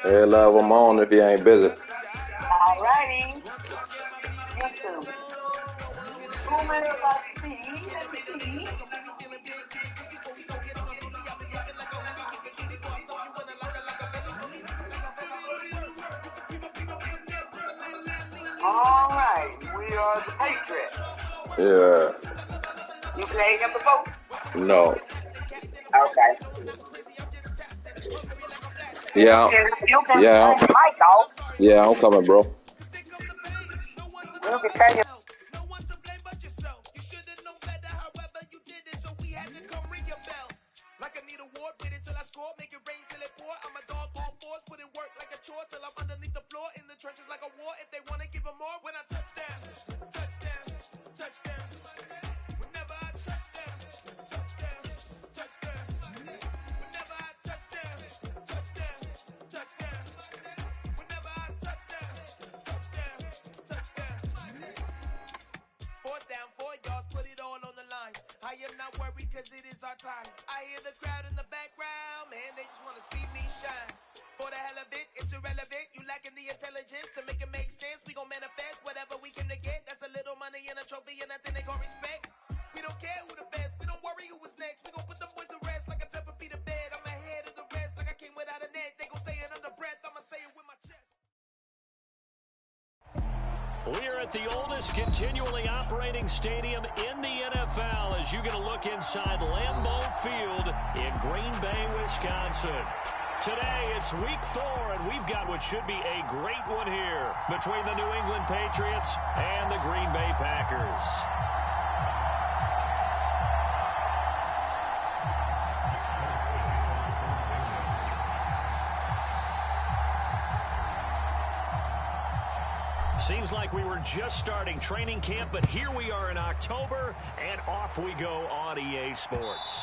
Hey, love, I'm on if you ain't busy. All righty. YouTube. Who many of us see? Let me see. All right. We are the Patriots. Yeah. You played them before? No. Okay. Yeah. You can Yeah. turn your mic off. Yeah, I'm coming, bro. You can turn your Like I need a award, wait until I score, make it rain till it pour. I'm a dog on fours, put in work like a chore till I'm underneath the floor in the trenches like a war. If they wanna give them more, when I touch them, touch them, touch them. Whenever I touch them, touch them, touch them. Whenever I touch them, touch them, touch them. Whenever I touch them, touch them, touch them. Fourth down, 4 yards, put it all on the line. I am not worried cause it is our time. I hear the crowd in the background, man, they just wanna see me shine. For the hell of it, it's irrelevant. You lacking the intelligence to make it make sense. We gon' manifest whatever we came to get. That's a little money and a trophy and nothing they call respect. We don't care who the best, we don't worry who was next. We gon' put the boys to rest like a temper feet of bed. I'm ahead of the rest like I came without a net. They gon' say it under breath, I'ma say it with my chest. We're at the oldest continually operating stadium in the NFL as you get a look inside Lambeau Field in Green Bay, Wisconsin. Today, it's week 4, and we've got what should be a great one here between the New England Patriots and the Green Bay Packers. Seems like we were just starting training camp, but here we are in October, and off we go on EA Sports.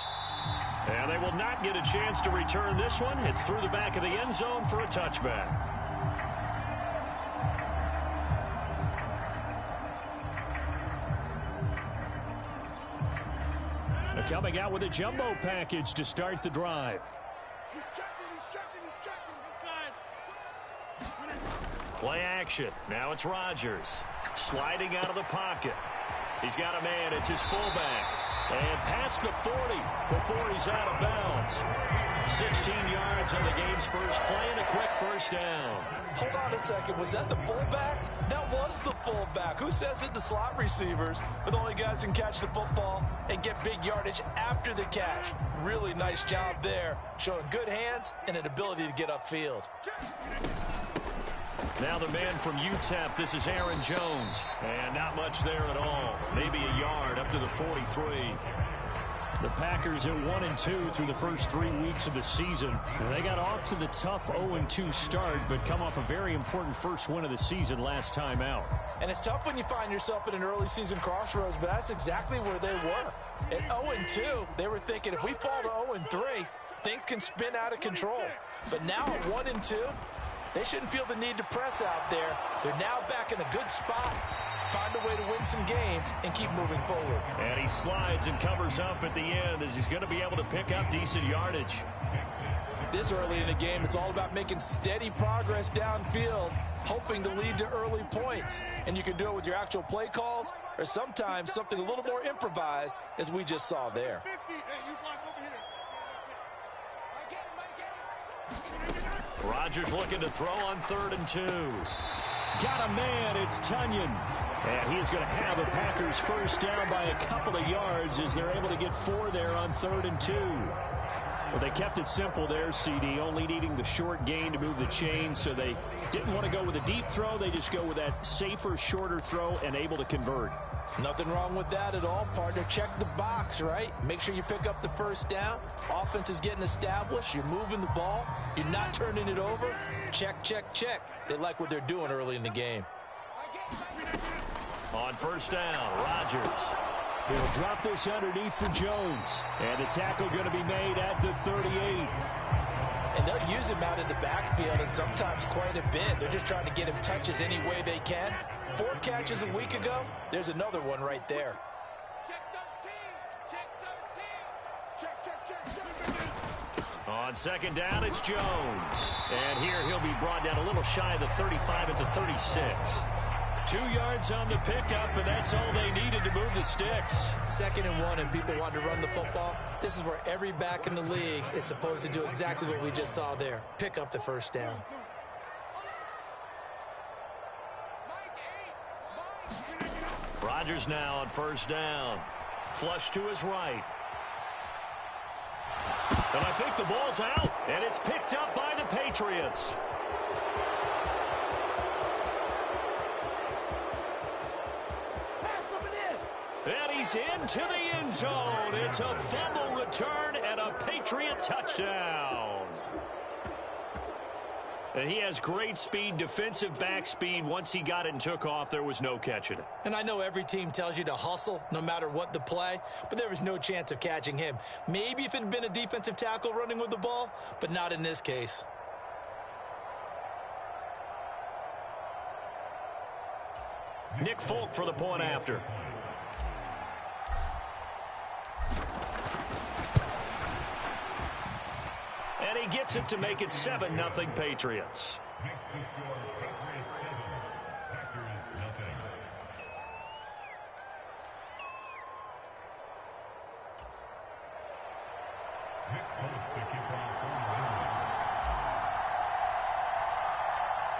And they will not get a chance to return this one. It's through the back of the end zone for a touchback. They're coming out with a jumbo package to start the drive. He's checking. Play action. Now it's Rodgers. Sliding out of the pocket. He's got a man. It's his fullback. And past the 40 before he's out of bounds. 16 yards on the game's first play and a quick first down. Hold on a second. Was that the fullback? That was the fullback. Who says it? The slot receivers are the only guys who can catch the football and get big yardage after the catch. Really nice job there. Showing good hands and an ability to get upfield. Now the man from UTEP, this is Aaron Jones. And not much there at all. Maybe a yard up to the 43. The Packers at 1-2 through the first 3 weeks of the season. They got off to the tough 0-2 start, but come off a very important first win of the season last time out. And it's tough when you find yourself in an early season crossroads, but that's exactly where they were. At 0-2, they were thinking if we fall to 0-3, things can spin out of control. But now at 1-2, they shouldn't feel the need to press out there. They're now back in a good spot. Find a way to win some games and keep moving forward. And he slides and covers up at the end as he's going to be able to pick up decent yardage. This early in the game, it's all about making steady progress downfield, hoping to lead to early points. And you can do it with your actual play calls or sometimes something a little more improvised, as we just saw there. Rodgers looking to throw on 3rd and 2. Got a man, it's Tunyon. And he's going to have the Packers first down by a couple of yards as they're able to get 4 there on 3rd and 2. Well, they kept it simple there, CD, only needing the short gain to move the chain, so they didn't want to go with a deep throw. They just go with that safer, shorter throw and able to convert. Nothing wrong with that at all, partner. Check the box, right? Make sure you pick up the first down. Offense is getting established. You're moving the ball. You're not turning it over. Check, check, check. They like what they're doing early in the game. On first down, Rodgers. He'll drop this underneath for Jones. And the tackle going to be made at the 38. And they'll use him out in the backfield, and sometimes quite a bit. They're just trying to get him touches any way they can. 4 catches a week ago. There's another one right there. On second down, it's Jones. And here he'll be brought down a little shy of the 35 at the 36. 2 yards on the pickup, and that's all they needed to move the sticks. 2nd and 1, and people want to run the football. This is where every back in the league is supposed to do exactly what we just saw there. Pick up the first down. Rodgers now on first down. Flush to his right. And I think the ball's out, and it's picked up by the Patriots. And he's into the end zone. It's a fumble return and a Patriot touchdown. And he has great speed, defensive back speed. Once he got it and took off, there was no catching it. And I know every team tells you to hustle no matter what the play, but there was no chance of catching him. Maybe if it had been a defensive tackle running with the ball, but not in this case. Nick Folk for the point after. And he gets it to make it 7-0 Patriots.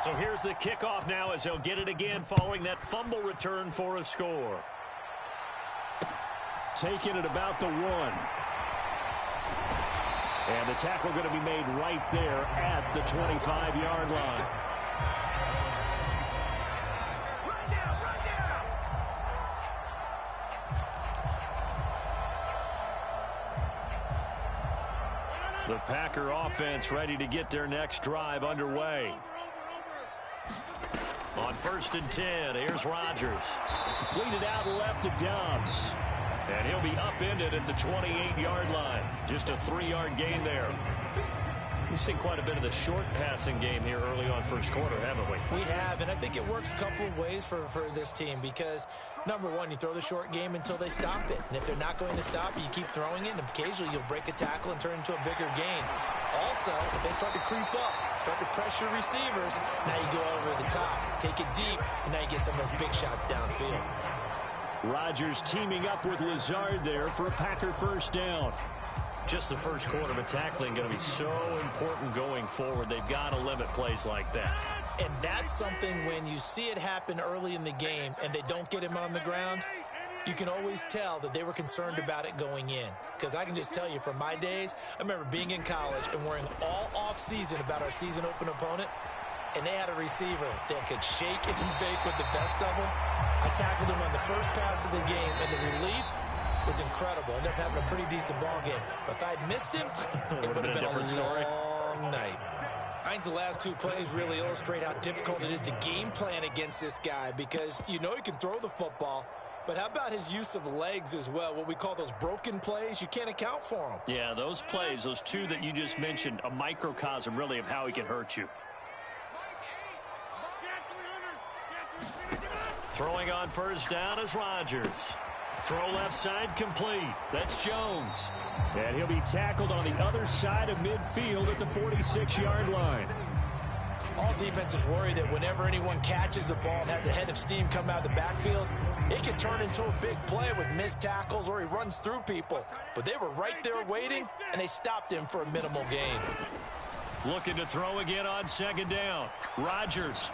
So here's the kickoff now as he'll get it again following that fumble return for a score. Taking it about the 1. And the tackle going to be made right there at the 25-yard line. The Packer offense ready to get their next drive underway. On 1st and 10, here's Rodgers. Lead it out left to Dobbs. And he'll be upended at the 28-yard line. Just a 3-yard gain there. We've seen quite a bit of the short passing game here early on first quarter, haven't we? We have, and I think it works a couple of ways for this team because, number one, you throw the short game until they stop it. And if they're not going to stop it, you keep throwing it, and occasionally you'll break a tackle and turn into a bigger gain. Also, if they start to creep up, start to pressure receivers, now you go over the top, take it deep, and now you get some of those big shots downfield. Rodgers teaming up with Lazard there for a Packer first down. Just the first quarter, but tackling going to be so important going forward. They've got to limit plays like that. And that's something when you see it happen early in the game and they don't get him on the ground, you can always tell that they were concerned about it going in. Because I can just tell you from my days, I remember being in college and worrying all off-season about our season open opponent, and they had a receiver that could shake and bake with the best of them. I tackled him on the first pass of the game, and the relief was incredible. Ended up having a pretty decent ball game. But if I'd missed him, it would have been a long night. I think the last two plays really illustrate how difficult it is to game plan against this guy because you know he can throw the football, but how about his use of legs as well, what we call those broken plays? You can't account for them. Yeah, those plays, those two that you just mentioned, a microcosm really of how he can hurt you. Throwing on first down is Rodgers. Throw left side complete. That's Jones. And he'll be tackled on the other side of midfield at the 46-yard line. All defenses worry that whenever anyone catches the ball and has a head of steam come out of the backfield, it can turn into a big play with missed tackles or he runs through people. But they were right there waiting, and they stopped him for a minimal gain. Looking to throw again on second down. Rodgers.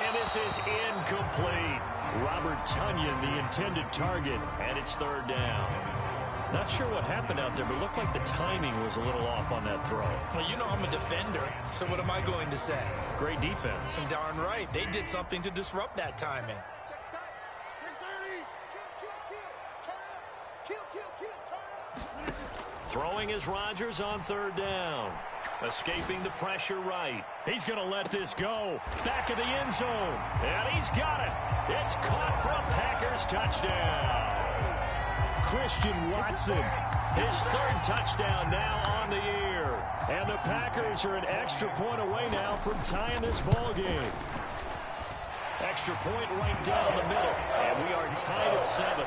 And this is incomplete. Robert Tonyan, the intended target, and it's third down. Not sure what happened out there, but it looked like the timing was a little off on that throw. Well, you know I'm a defender, so what am I going to say? Great defense. And darn right, they did something to disrupt that timing. Throwing is Rodgers on third down. Escaping the pressure right. He's going to let this go. Back of the end zone. And he's got it. It's caught for a Packers touchdown. Christian Watson. His third touchdown now on the year. And the Packers are an extra point away now from tying this ball game. Extra point right down the middle. And we are tied at 7.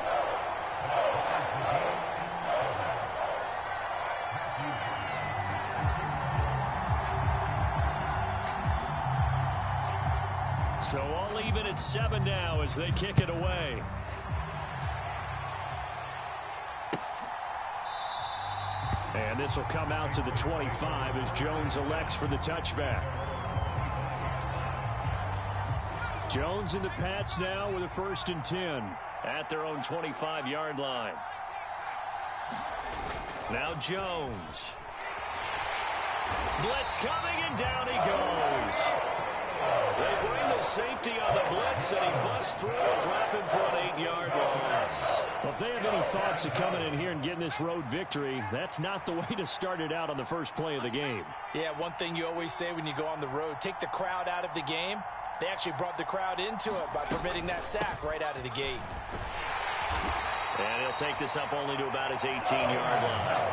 even at 7 now as they kick it away. And this will come out to the 25 as Jones elects for the touchback. Jones and the Pats now with a 1st and 10 at their own 25-yard line. Now Jones. Blitz coming, and down he goes. They bring the safety on the blitz, and he busts through and drop him for an 8-yard loss. Well, if they have any thoughts of coming in here and getting this road victory, that's not the way to start it out on the first play of the game. Yeah, one thing you always say when you go on the road, take the crowd out of the game. They actually brought the crowd into it by permitting that sack right out of the gate. And he'll take this up only to about his 18-yard line.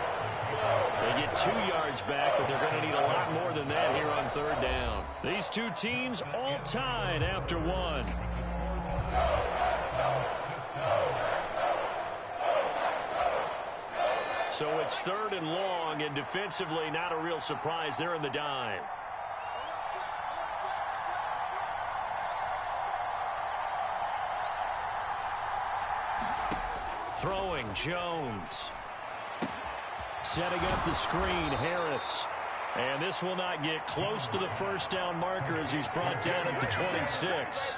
They get 2 yards back, but they're going to need a lot more than that here on 3rd down. These two teams all tied after 1. So it's 3rd and long, and defensively not a real surprise. They're in the dime. Throwing, Jones. Setting up the screen, Harris. And this will not get close to the 1st down marker as he's brought down at the 26.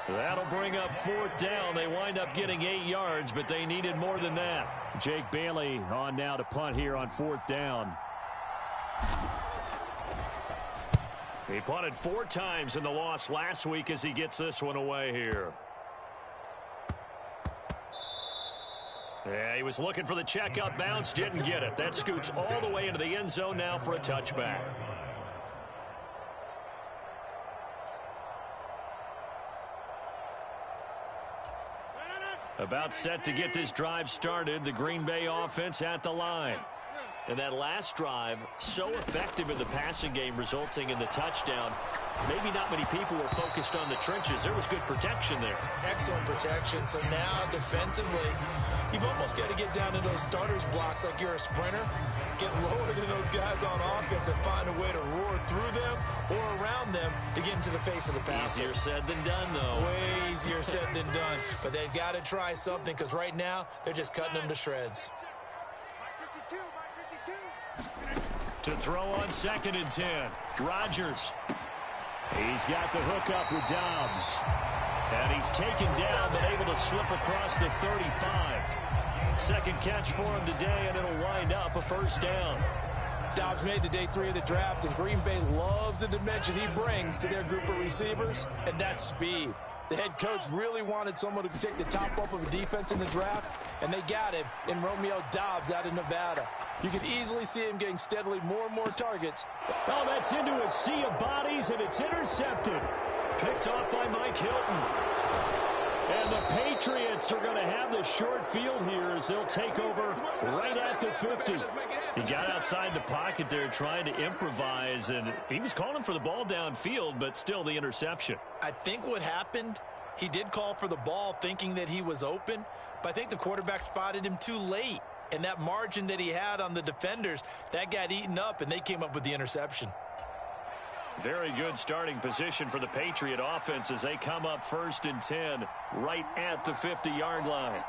That'll bring up 4th down. They wind up getting 8 yards, but they needed more than that. Jake Bailey on now to punt here on 4th down. He punted 4 times in the loss last week as he gets this one away here. Yeah, he was looking for the check-up bounce, didn't get it. That scoots all the way into the end zone now for a touchback. About set to get this drive started, the Green Bay offense at the line. And that last drive, so effective in the passing game, resulting in the touchdown. Maybe not many people were focused on the trenches. There was good protection there. Excellent protection. So now defensively, you've almost got to get down to those starters blocks like you're a sprinter. Get lower than those guys on offense and find a way to roar through them or around them to get into the face of the passer. Easier said than done, though. Way easier said than done. But they've got to try something because right now they're just cutting them to shreds. To throw on 2nd and 10. Rodgers. He's got the hook up with Dobbs. And he's taken down, but able to slip across the 35. Second catch for him today, and it'll wind up a 1st down. Dobbs made the day 3 of the draft, and Green Bay loves the dimension he brings to their group of receivers, and that's speed. The head coach really wanted someone who could take the top off of a defense in the draft, and they got him in Romeo Dobbs out of Nevada. You can easily see him getting steadily more and more targets. Oh, that's into a sea of bodies, and it's intercepted. Picked off by Mike Hilton. And the Patriots are going to have the short field here as they'll take over right at the 50. He got outside the pocket there trying to improvise, and he was calling for the ball downfield, but still the interception. I think what happened, he did call for the ball thinking that he was open, but I think the quarterback spotted him too late. And that margin that he had on the defenders, that got eaten up, and they came up with the interception. Very good starting position for the Patriot offense as they come up 1st and 10 right at the 50-yard line.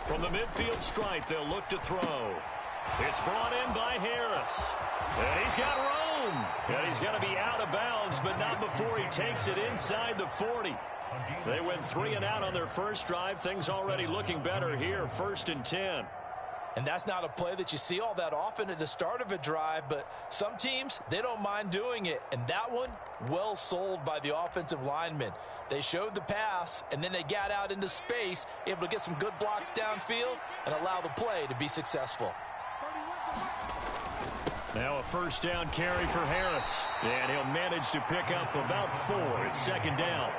From the midfield stripe, they'll look to throw. It's brought in by Harris. And he's got room. And he's going to be out of bounds, but not before he takes it inside the 40. They went 3 and out on their first drive. Things already looking better here, 1st and 10. And that's not a play that you see all that often at the start of a drive, but some teams, they don't mind doing it. And that one, well sold by the offensive linemen. They showed the pass, and then they got out into space, able to get some good blocks downfield and allow the play to be successful. Now a 1st down carry for Harris. And he'll manage to pick up about 4. It's 2nd down.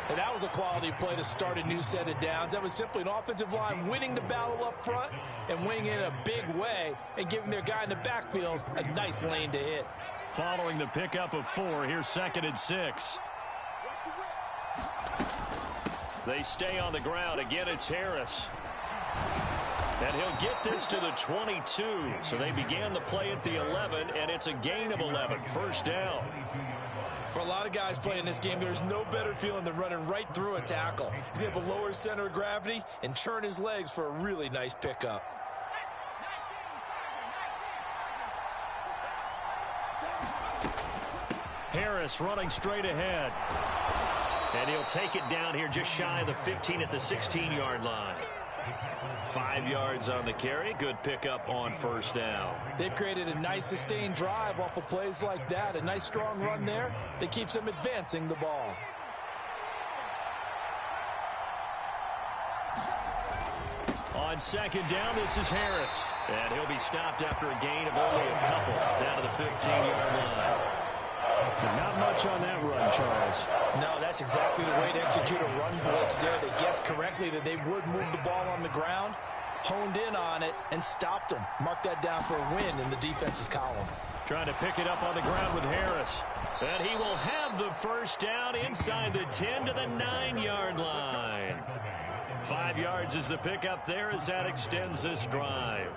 And that was a quality play to start a new set of downs. That was simply an offensive line winning the battle up front and winning it in a big way and giving their guy in the backfield a nice lane to hit. Following the pickup of 4, here's 2nd and 6. They stay on the ground. Again, it's Harris. And he'll get this to the 22. So they began the play at the 11, and it's a gain of 11. 1st down. For a lot of guys playing this game, there's no better feeling than running right through a tackle. He's able to lower his center of gravity and churn his legs for a really nice pickup. Harris running straight ahead. And he'll take it down here just shy of the 15 at the 16-yard line. 5 yards on the carry. Good pickup on first down. They've created a nice sustained drive off of plays like that. A nice strong run there that keeps them advancing the ball. On second down, this is Harris. And he'll be stopped after a gain of only a couple down to the 15-yard line. Not much on that run, Charles. No, that's exactly the way to execute a run blitz there. They guessed correctly that they would move the ball on the ground, honed in on it, and stopped them. Mark that down for a win in the defense's column. Trying to pick it up on the ground with Harris. And he will have the first down inside the 10 to the 9-yard line. 5 yards is the pickup there as that extends this drive.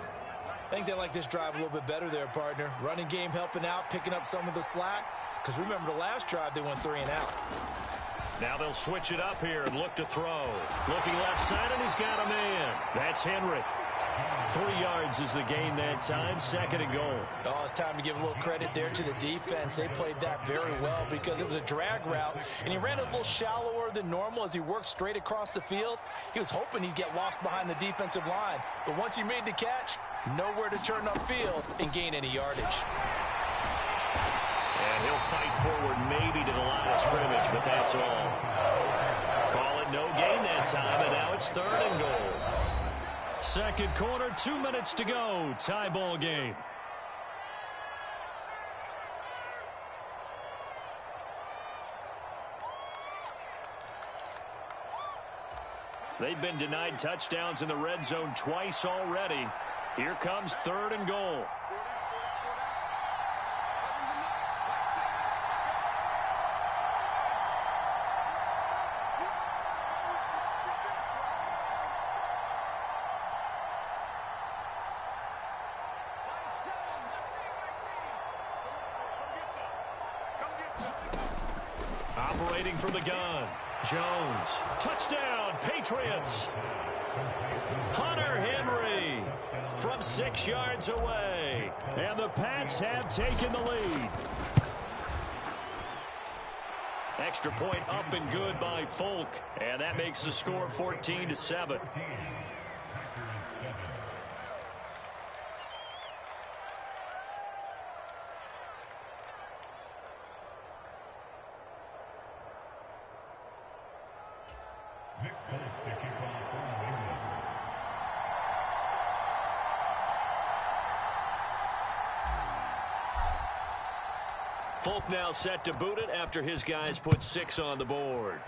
I think they like this drive a little bit better there, partner. Running game helping out, picking up some of the slack. Because remember, the last drive, they went 3 and out. Now they'll switch it up here and look to throw. Looking left side, and he's got a man. That's Henry. 3 yards is the gain that time, 2nd and goal. Oh, it's time to give a little credit there to the defense. They played that very well because it was a drag route, and he ran it a little shallower than normal as he worked straight across the field. He was hoping he'd get lost behind the defensive line, but once he made the catch, nowhere to turn upfield and gain any yardage. And he'll fight forward maybe to the line of scrimmage, but that's all. Call it no gain that time, and now it's 3rd and goal. Second quarter, 2 minutes to go. Tie ball game. They've been denied touchdowns in the red zone twice already. Here comes 3rd and goal. Operating from the gun, Jones. Touchdown, Patriots. Hunter Henry from 6 yards away. And the Pats have taken the lead. Extra point up and good by Folk. And that makes the score 14-7. Folk now set to boot it after his guys put 6 on the board.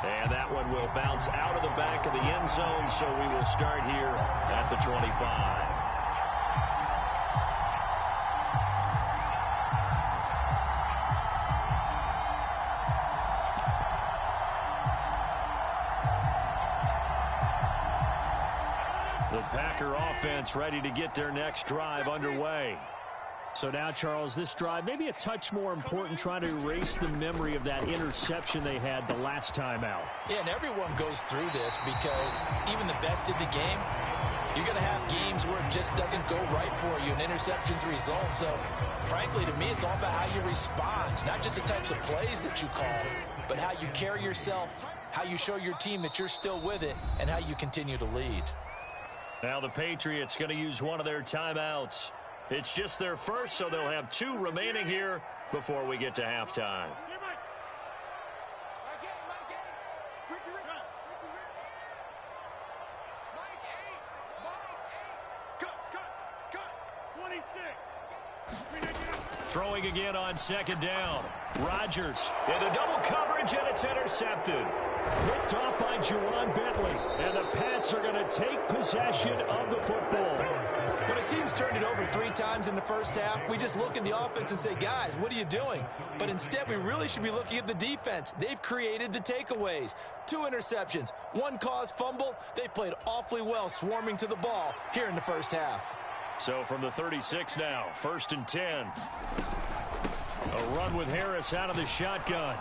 And that one will bounce out of the back of the end zone, so we will start here at the 25. Packer offense ready to get their next drive underway. So now, Charles, this drive maybe a touch more important, trying to erase the memory of that interception they had the last time out. Yeah, and everyone goes through this because even the best in the game, you're going to have games where it just doesn't go right for you, and interceptions result. So, frankly, to me, it's all about how you respond, not just the types of plays that you call, but how you carry yourself, how you show your team that you're still with it, and how you continue to lead. Now the Patriots going to use one of their timeouts. It's just their first, so they'll have 2 remaining here before we get to halftime. Throwing again on second down. Rodgers into double coverage, and it's intercepted. Picked off by Jerron Bentley. And the Pats are going to take possession of the football. When a team's turned it over 3 times in the first half, we just look at the offense and say, guys, what are you doing? But instead, we really should be looking at the defense. They've created the takeaways. 2 interceptions, 1 caused fumble. They played awfully well swarming to the ball here in the first half. So from the 36 now, 1st and 10. A run with Harris out of the shotgun.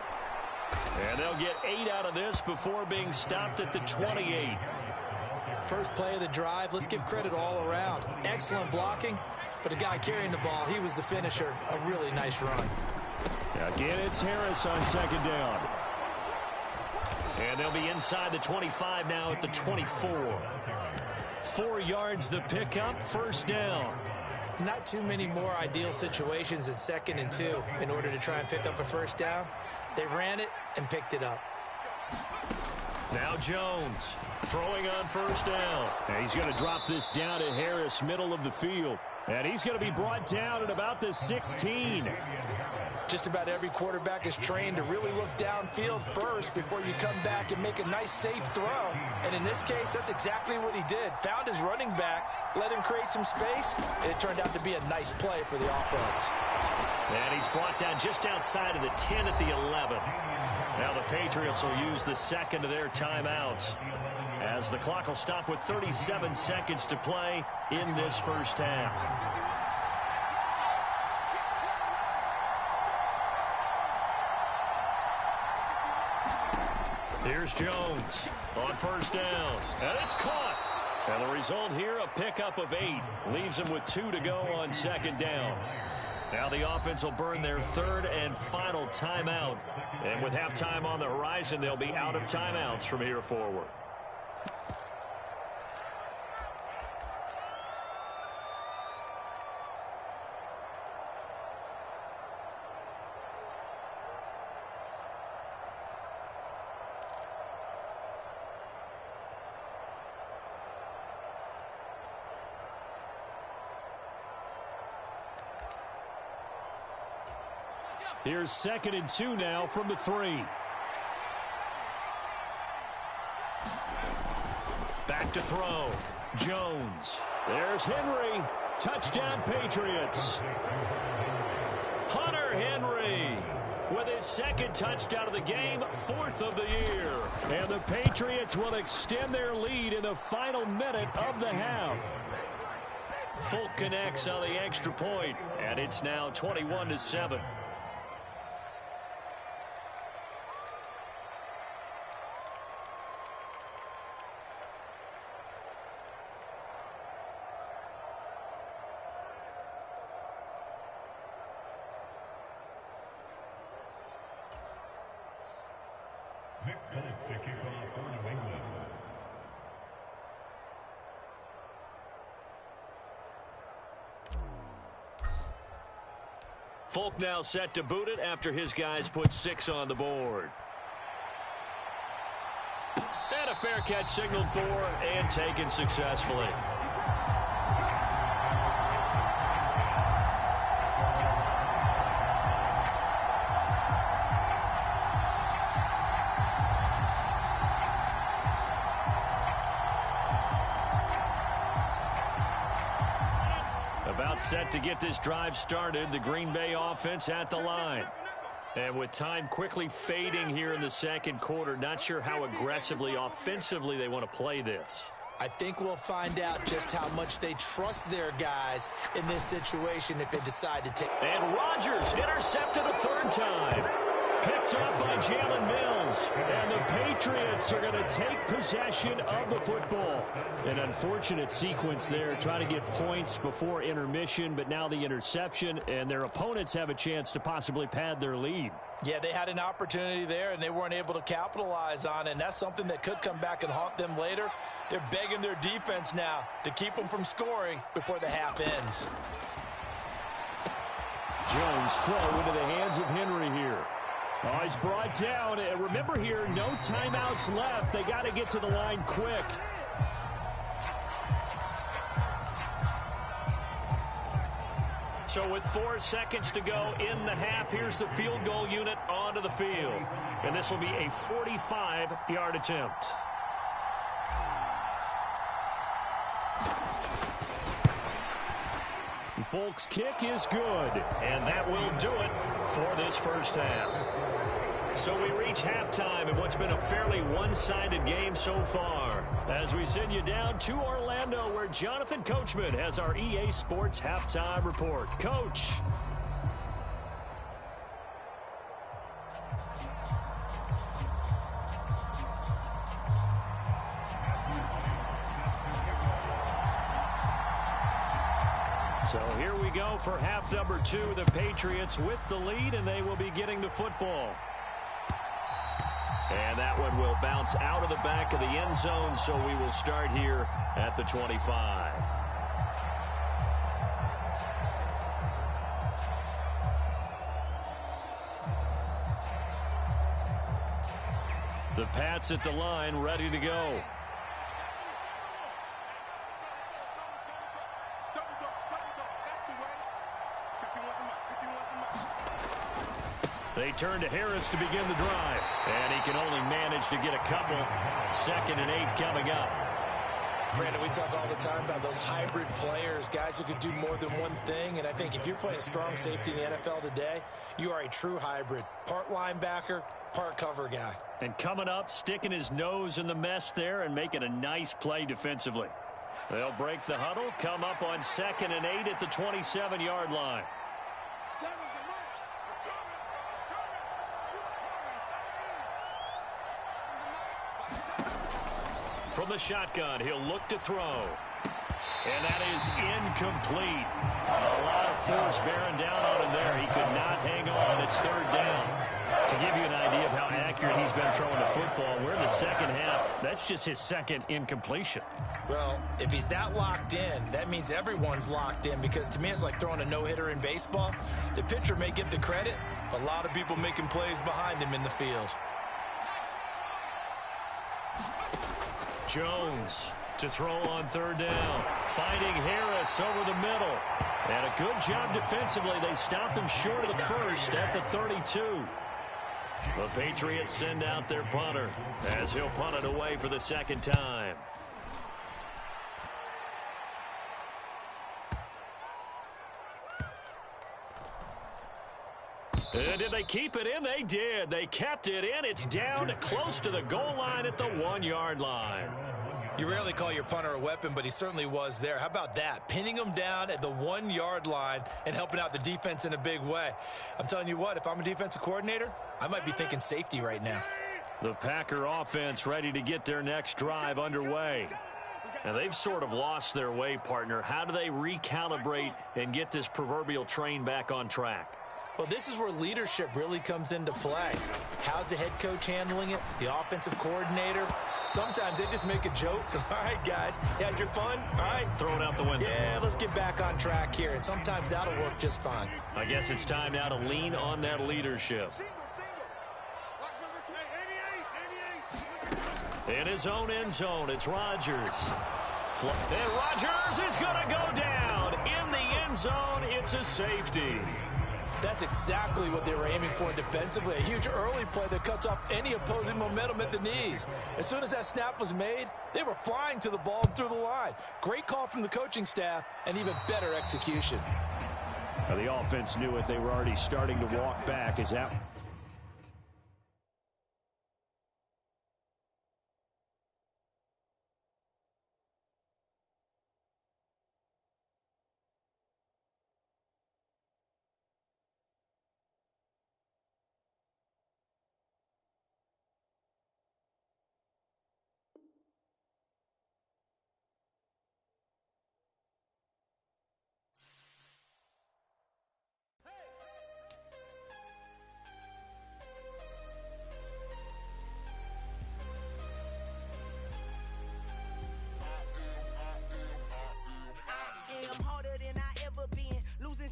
And they'll get 8 out of this before being stopped at the 28. First play of the drive, let's give credit all around. Excellent blocking, but the guy carrying the ball, he was the finisher. A really nice run. Again, it's Harris on 2nd down. And they'll be inside the 25 now at the 24. 4 yards the pickup, 1st down. Not too many more ideal situations in 2nd and 2 in order to try and pick up a 1st down. They ran it and picked it up. Now Jones throwing on 1st down. And he's going to drop this down to Harris, middle of the field. And he's going to be brought down at about the 16. Just about every quarterback is trained to really look downfield first before you come back and make a nice, safe throw. And in this case, that's exactly what he did. Found his running back, let him create some space, and it turned out to be a nice play for the offense. And he's brought down just outside of the 10 at the 11. Now the Patriots will use the 2nd of their timeouts, as the clock will stop with 37 seconds to play in this 1st half. Here's Jones on 1st down, and it's caught. And the result here, a pickup of 8. Leaves him with 2 to go on 2nd down. Now the offense will burn their 3rd and final timeout. And with halftime on the horizon, they'll be out of timeouts from here forward. Here's 2nd and 2 now from the 3. Back to throw. Jones. There's Henry. Touchdown, Patriots. Hunter Henry with his 2nd touchdown of the game, 4th of the year. And the Patriots will extend their lead in the final minute of the half. Folk connects on the extra point, and it's now 21-7. Folk now set to boot it after his guys put 6 on the board. And a fair catch signaled for and taken successfully. About set to get this drive started, the Green Bay offense at the line. And with time quickly fading here in the 2nd quarter, not sure how aggressively, offensively they want to play this. I think we'll find out just how much they trust their guys in this situation if they decide to take. And Rodgers intercepted a 3rd time. Picked up by Jalen Mills. And the Patriots are going to take possession of the football. An unfortunate sequence there, trying to get points before intermission, but now the interception, and their opponents have a chance to possibly pad their lead. Yeah, they had an opportunity there, and they weren't able to capitalize on it, and that's something that could come back and haunt them later. They're begging their defense now to keep them from scoring before the half ends. Jones throw into the hands of Henry here. Oh, he's brought down. And remember here, no timeouts left. They got to get to the line quick. So with 4 seconds to go in the half, here's the field goal unit onto the field. And this will be a 45-yard attempt. Folk's kick is good. And that will do it for this 1st half. So we reach halftime in what's been a fairly one-sided game so far. As we send you down to Orlando, where Jonathan Coachman has our EA Sports Halftime Report. Coach. So here we go for half number 2. The Patriots with the lead, and they will be getting the football. And that one will bounce out of the back of the end zone, so we will start here at the 25. The Pats at the line, ready to go. They turn to Harris to begin the drive. And he can only manage to get a couple. 2nd and 8 coming up. Brandon, we talk all the time about those hybrid players, guys who could do more than one thing. And I think if you're playing strong safety in the NFL today, you are a true hybrid. Part linebacker, part cover guy. And coming up, sticking his nose in the mess there and making a nice play defensively. They'll break the huddle, come up on 2nd and 8 at the 27-yard line. From the shotgun, he'll look to throw. And that is incomplete. A lot of force bearing down on him there. He could not hang on. It's 3rd down. To give you an idea of how accurate he's been throwing the football, we're in the second half. That's just his 2nd incompletion. Well, if he's that locked in, that means everyone's locked in, because to me it's like throwing a no-hitter in baseball. The pitcher may get the credit, but a lot of people making plays behind him in the field. Jones to throw on 3rd down. Finding Harris over the middle. And a good job defensively. They stopped him short of the first at the 32. The Patriots send out their punter as he'll punt it away for the 2nd time. And did they keep it in? They did. They kept it in. It's down close to the goal line at the 1-yard line. You rarely call your punter a weapon, but he certainly was there. How about that? Pinning him down at the 1-yard line and helping out the defense in a big way. I'm telling you what, if I'm a defensive coordinator, I might be thinking safety right now. The Packer offense ready to get their next drive underway. And they've sort of lost their way, partner. How do they recalibrate and get this proverbial train back on track? Well, this is where leadership really comes into play. How's the head coach handling it? The offensive coordinator? Sometimes they just make a joke. All right, guys, you had your fun? All right. Throw it out the window. Yeah, let's get back on track here. And sometimes that'll work just fine. I guess it's time now to lean on that leadership. In his own end zone, it's Rodgers. And Rodgers is going to go down. In the end zone, it's a safety. That's exactly what they were aiming for defensively. A huge early play that cuts off any opposing momentum at the knees. As soon as that snap was made, they were flying to the ball and through the line. Great call from the coaching staff and even better execution. Now the offense knew it. They were already starting to walk back as that...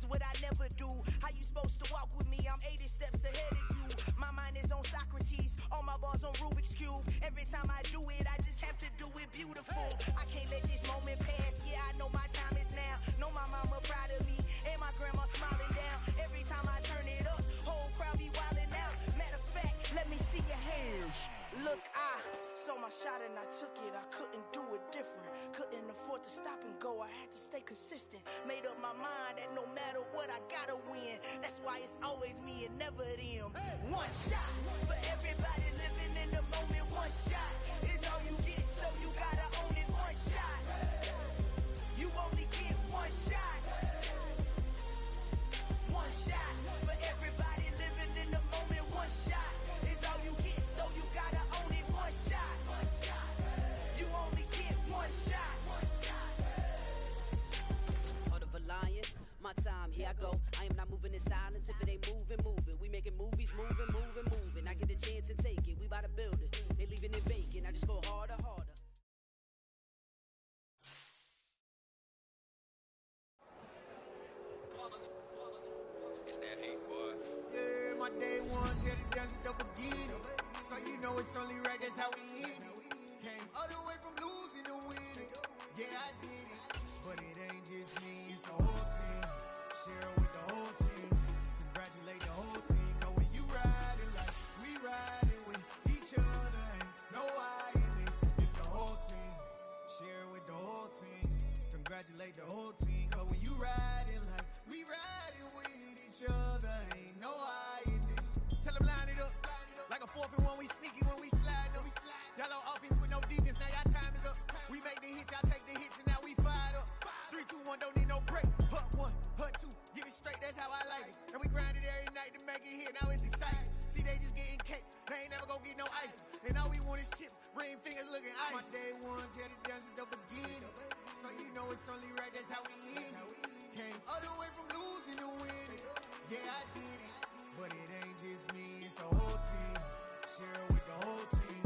What I never do. How you supposed to walk with me? I'm 80 steps ahead of you. My mind is on Socrates, all my balls on Rubik's Cube. Every time I do it, I just have to do it beautiful. I can't let this moment pass. Yeah, I know my time is now. Know my mama proud of me, and my grandma smiling down. Every time I turn it up, whole crowd be wilding out. Matter of fact, let me see your hands. Look, I saw my shot and I took it. I couldn't do it different. Couldn't couldn't afford to stop and go. I had to stay consistent. Made up my mind that no matter what, I gotta win. That's why it's always me and never them. One shot for everybody living in the moment. One shot is all you get, so you gotta own it. One shot. You only get one shot. One shot for everybody living in the moment. One shot is all you get, so you gotta own it. One shot. You only get one shot. Heart of a lion, my time, here I go. I am not moving in silence. If it ain't moving, move it. We making movies, moving, moving, moving. I get a chance and take it. We bout to build it. They leaving it vacant. I just go harder, harder. It's that hate, boy. Yeah, my day ones here to dance at the beginning. So you know it's only right, that's how we end it. Came all the way from losing to winning. Yeah, I did it. But it ain't just me, it's the whole team. Share it with the whole team. Congratulate the whole team. Cause when you riding like we riding with each other, ain't no I in this. It's the whole team. Share it with the whole team. Congratulate the whole team. Cause when you riding like we riding with each other, ain't no I in this. Tell them line it up. Like a 4th and 1, we sneaky when we slide them. Yellow offense with no defense, now y'all time is up. We make the hits, y'all take the hits, and now we fired up. 3, 2, 1, don't need no break. Hut 1, hut 2, give it straight, that's how I like it. And we grind it every night to make it hit, now it's exciting. See, they just getting cake, they ain't never gonna get no ice. And all we want is chips, ring fingers looking ice. My day ones here to dance at the beginning. So you know it's only right, that's how we end it. Came all the way from losing to winning. Yeah, I did it. But it ain't just me, it's the whole team. Share it with the whole team.